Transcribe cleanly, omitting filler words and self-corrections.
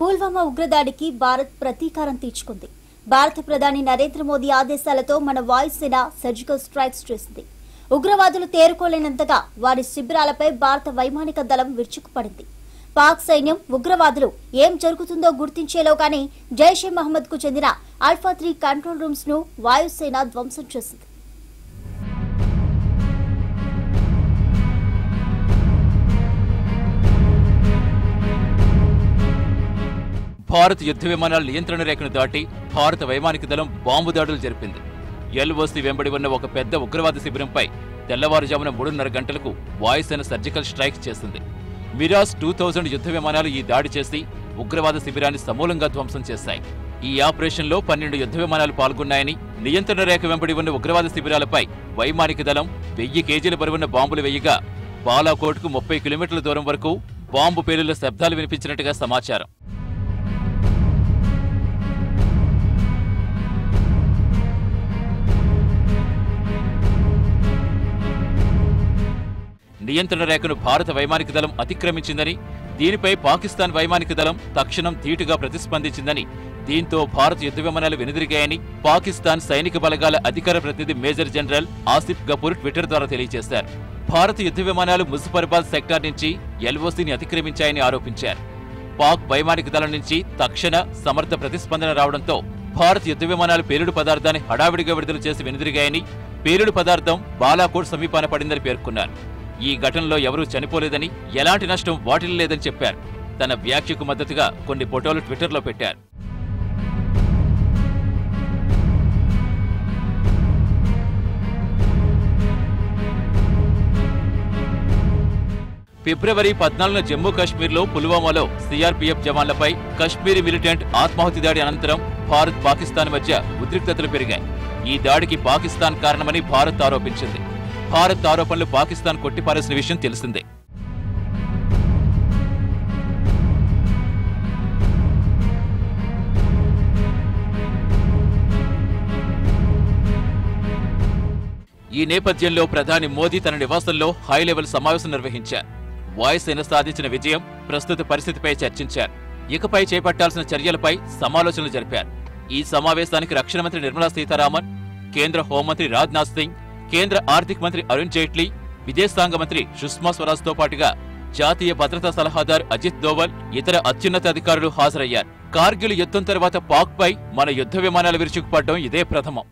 పుల్వామా ఉగ్రదాడికి భారత్ ప్రతీకారం తీర్చుకుంది. భారత ప్రధాని నరేంద్ర మోదీ ఆదేశాలతో మన వాయుసేన సర్జికల్ స్ట్రైక్స్ చేసింది. ఉగ్రవాదులు తేరుకోలేనంతగా వారి శిబిరాలపై భారత వైమానిక దళం విరుచుకుపడింది. పాక్ సైన్యం ఉగ్రవాదులు ఏం జరుగుతుందో గుర్తించేలోగానే జైషే మహమ్మద్ కు చెందిన ఆల్ఫా 3 కంట్రోల్ రూమ్స్ ను వాయుసేన ధ్వంసం చేసింది. భారత్ యుద్ధ విమానాల నియంత్రణ రేఖను దాటి భారత వైమానిక దళం బాంబు దాడులు జరిపింది. ఎల్ఓసి వెంబడి ఉన్న ఒక పెద్ద ఉగ్రవాద శిబిరంపై తెల్లవారుజామున 3:30 గంటలకు వాయుసేన సర్జికల్ స్ట్రైక్ చేసింది. మిరాజ్ 2000 యుద్ధ విమానాలు ఈ దాడి చేసి ఉగ్రవాద శిబిరాన్ని సమూలంగా ధ్వంసం చేశాయి. ఈ ఆపరేషన్లో 12 యుద్ధ విమానాలు పాల్గొన్నాయని, నియంత్రణ రేఖ వెంబడి ఉన్న ఉగ్రవాద శిబిరాలపై వైమానిక దళం 1000 కేజీల బరువున్న బాంబులు వేయగా బాలాకోట్కు 30 కిలోమీటర్ల దూరం వరకు బాంబు పేలుళ్ల శబ్దాలు వినిపించినట్టుగా సమాచారం. నియంత్రణ రేఖను భారత వైమానిక దళం అతిక్రమించిందని, దీనిపై పాకిస్తాన్ వైమానిక దళం తక్షణం ధీటుగా ప్రతిస్పందించిందని, దీంతో భారత యుద్ధ విమానాలు వెనుదిరిగాయని పాకిస్తాన్ సైనిక బలగాల అధికార ప్రతినిధి major general Asif Ghafoor Twitter ద్వారా తెలియజేశారు. భారత యుద్ధ విమానాలు ముజఫర్బాద్ సెక్టార్ నుంచి ఎల్ఓసిని అతిక్రమించాయని ఆరోపించారు. పాక్ వైమానిక దళం నుంచి తక్షణ సమర్థ ప్రతిస్పందన రావడంతో భారత యుద్ధ విమానాలు పేలుడు పదార్థాన్ని హడావిడిగా విడుదల చేసి వెనుదిరిగాయని, పేలుడు పదార్థం బాలాకోట్ సమీపాన పడిందని పేర్కొన్నారు. ఈ ఘటనలో ఎవరూ చనిపోలేదని, ఎలాంటి నష్టం వాటిల్లలేదని చెప్పారు. తన వ్యాఖ్యకు మద్దతుగా కొన్ని ఫోటోలు ట్విట్టర్లో పెట్టారు. ఫిబ్రవరి 14న జమ్మూ కాశ్మీర్లో పుల్వామాలో సిఆర్పీఎఫ్ జవాన్లపై కశ్మీరీ మిలిటెంట్ ఆత్మాహుతి దాడి అనంతరం భారత్ పాకిస్తాన్ మధ్య ఉద్రిక్తతలు పెరిగాయి. ఈ దాడికి పాకిస్తాన్ కారణమని భారత్ ఆరోపించింది. భారత్ ఆరోపణలు పాకిస్తాన్ కొట్టిపారేసిన విషయం తెలిసిందే. ఈ నేపథ్యంలో ప్రధాని మోదీ తన నివాసంలో హై లెవెల్ సమావేశం నిర్వహించారు. వాయుసేన సాధించిన విజయం, ప్రస్తుత పరిస్థితిపై చర్చించారు. ఇకపై చేపట్టాల్సిన చర్యలపై సమాలోచనలు జరిపారు. ఈ సమావేశానికి రక్షణ మంత్రి నిర్మలా సీతారామన్, కేంద్ర హోంమంత్రి రాజ్నాథ్ సింగ్, కేంద్ర ఆర్థిక మంత్రి అరుణ్ జైట్లీ, విదేశాంగ మంత్రి సుష్మా స్వరాజ్తో పాటుగా జాతీయ భద్రతా సలహాదారు అజిత్ దోవల్, ఇతర అత్యున్నత అధికారులు హాజరయ్యారు. కార్గిల్ యుద్ధం తర్వాత పాక్పై మన యుద్ధ విమానాలు విరుచుకుపడడం ఇదే ప్రథమం.